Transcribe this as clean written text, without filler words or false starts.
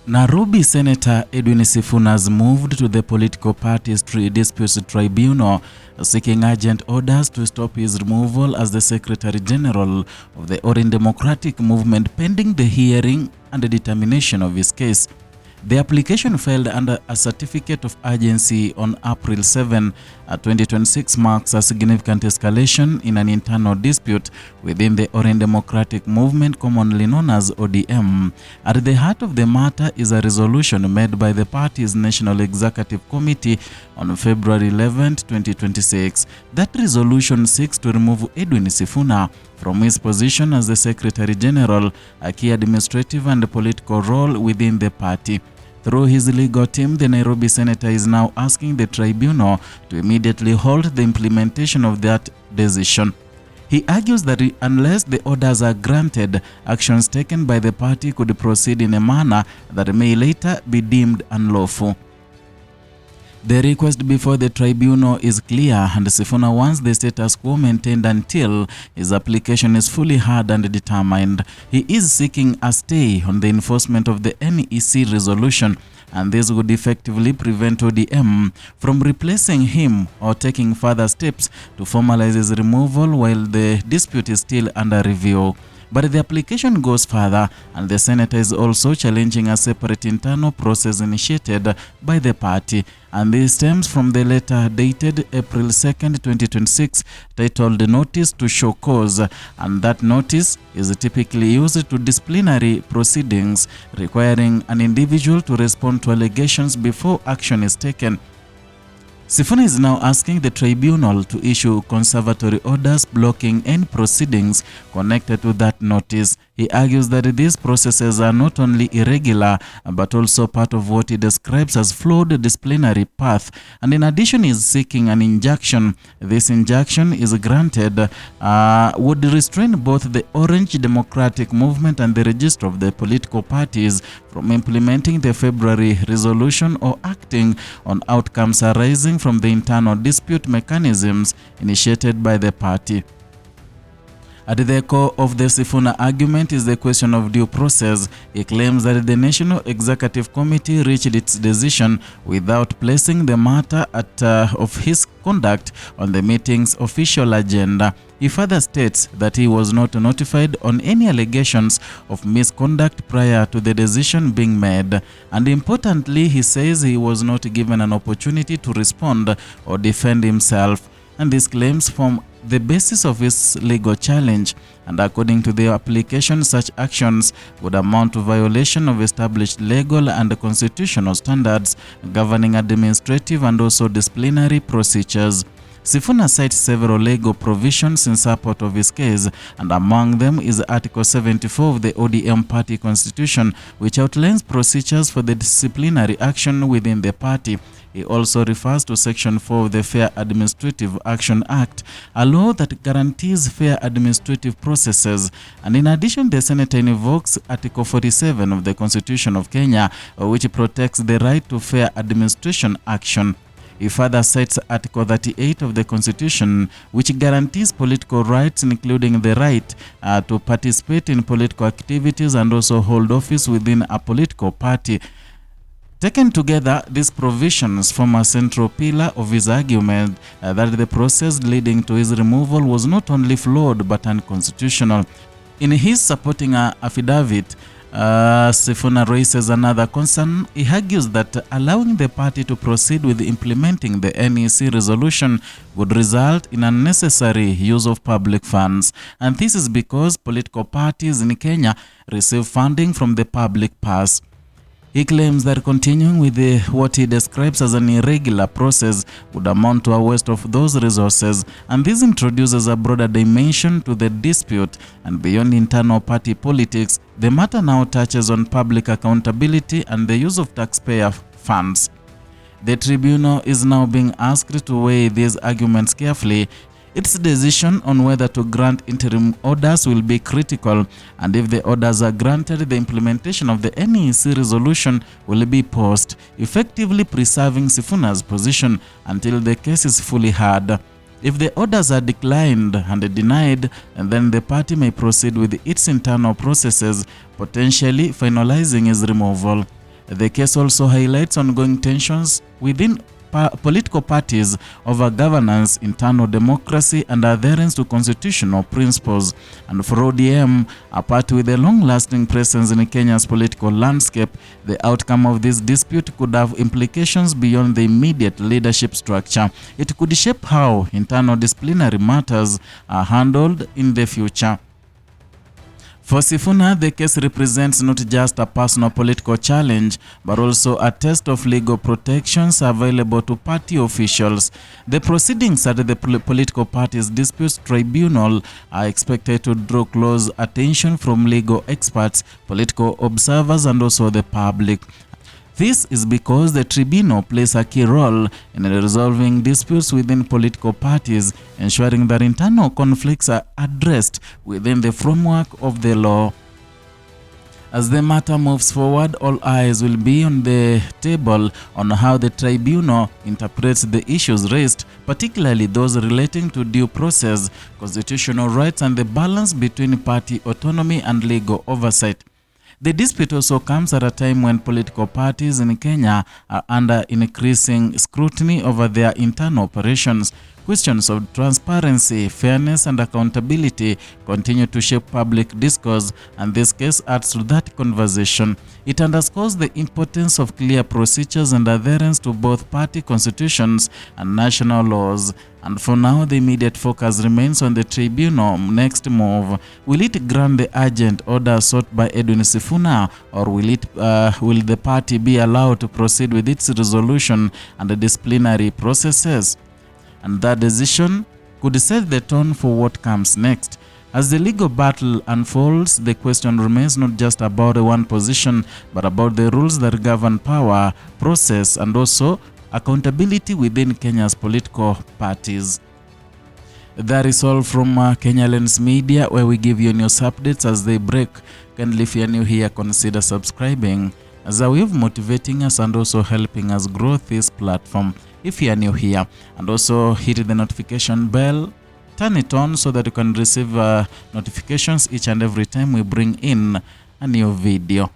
Nairobi Senator Edwin Sifuna has moved to the Political Parties Disputes Tribunal, seeking urgent orders to stop his removal as the Secretary General of the Orange Democratic Movement pending the hearing and the determination of his case. The application filed under a certificate of urgency on April 7, 2026 marks a significant escalation in an internal dispute within the Orange Democratic Movement, commonly known as ODM. At the heart of the matter is a resolution made by the party's National Executive Committee on February 11, 2026. That resolution seeks to remove Edwin Sifuna from his position as the Secretary General, a key administrative and political role within the party. Through his legal team, the Nairobi Senator is now asking the tribunal to immediately halt the implementation of that decision. He argues that unless the orders are granted, actions taken by the party could proceed in a manner that may later be deemed unlawful. The request before the tribunal is clear, and Sifuna wants the status quo maintained until his application is fully heard and determined. He is seeking a stay on the enforcement of the NEC resolution, and this would effectively prevent ODM from replacing him or taking further steps to formalize his removal while the dispute is still under review. But the application goes further, and the senator is also challenging a separate internal process initiated by the party. And this stems from the letter dated April 2nd, 2026, titled Notice to Show Cause. And that notice is typically used to disciplinary proceedings, requiring an individual to respond to allegations before action is taken. Sifuna is now asking the tribunal to issue conservatory orders blocking any proceedings connected to that notice. He argues that these processes are not only irregular, but also part of what he describes as flawed disciplinary path. And in addition, he is seeking an injunction. This injunction is granted would restrain both the Orange Democratic Movement and the register of the political parties from implementing the February resolution or acting on outcomes arising from the internal dispute mechanisms initiated by the party. At the core of the Sifuna argument is the question of due process. He claims that the National Executive Committee reached its decision without placing the matter of his conduct on the meeting's official agenda. He further states that he was not notified on any allegations of misconduct prior to the decision being made. And importantly, he says he was not given an opportunity to respond or defend himself. And these claims form the basis of his legal challenge, and according to the application, such actions would amount to violation of established legal and constitutional standards governing administrative and also disciplinary procedures. Sifuna cites several legal provisions in support of his case, and among them is Article 74 of the ODM party constitution, which outlines procedures for the disciplinary action within the party. He also refers to Section 4 of the Fair Administrative Action Act, a law that guarantees fair administrative processes. And in addition, the Senator invokes Article 47 of the Constitution of Kenya, which protects the right to fair administration action. He further cites Article 38 of the Constitution, which guarantees political rights, including the right to participate in political activities and also hold office within a political party. Taken together, these provisions form a central pillar of his argument that the process leading to his removal was not only flawed but unconstitutional. In his supporting affidavit, Sifuna raises another concern. He argues that allowing the party to proceed with implementing the NEC resolution would result in unnecessary use of public funds. And this is because political parties in Kenya receive funding from the public purse. He claims that continuing with what he describes as an irregular process would amount to a waste of those resources, and this introduces a broader dimension to the dispute. And beyond internal party politics, the matter now touches on public accountability and the use of taxpayer funds. The tribunal is now being asked to weigh these arguments carefully. Its decision on whether to grant interim orders will be critical, and if the orders are granted, the implementation of the NEC resolution will be paused, effectively preserving Sifuna's position until the case is fully heard. If the orders are declined and denied, and then the party may proceed with its internal processes, potentially finalizing his removal. The case also highlights ongoing tensions within political parties over governance, internal democracy, and adherence to constitutional principles. And for ODM, a party with a long-lasting presence in Kenya's political landscape, the outcome of this dispute could have implications beyond the immediate leadership structure. It could shape how internal disciplinary matters are handled in the future. For Sifuna, the case represents not just a personal political challenge, but also a test of legal protections available to party officials. The proceedings at the political parties disputes tribunal are expected to draw close attention from legal experts, political observers, and also the public. This is because the tribunal plays a key role in resolving disputes within political parties, ensuring that internal conflicts are addressed within the framework of the law. As the matter moves forward, all eyes will be on the table on how the tribunal interprets the issues raised, particularly those relating to due process, constitutional rights, and the balance between party autonomy and legal oversight. The dispute also comes at a time when political parties in Kenya are under increasing scrutiny over their internal operations. Questions of transparency, fairness, and accountability continue to shape public discourse, and this case adds to that conversation. It underscores the importance of clear procedures and adherence to both party constitutions and national laws. And for now, the immediate focus remains on the tribunal next move. Will it grant the urgent order sought by Edwin Sifuna, or will the party be allowed to proceed with its resolution and the disciplinary processes? And that decision could set the tone for what comes next. As the legal battle unfolds, the question remains not just about one position, but about the rules that govern power, process, and also accountability within Kenya's political parties. That is all from Kenya Lens Media, where we give you news updates as they break. Kindly, if you are new here, consider subscribing as a way of motivating us and also helping us grow this platform. If you are new here, and also hit the notification bell, turn it on so that you can receive notifications each and every time we bring in a new video.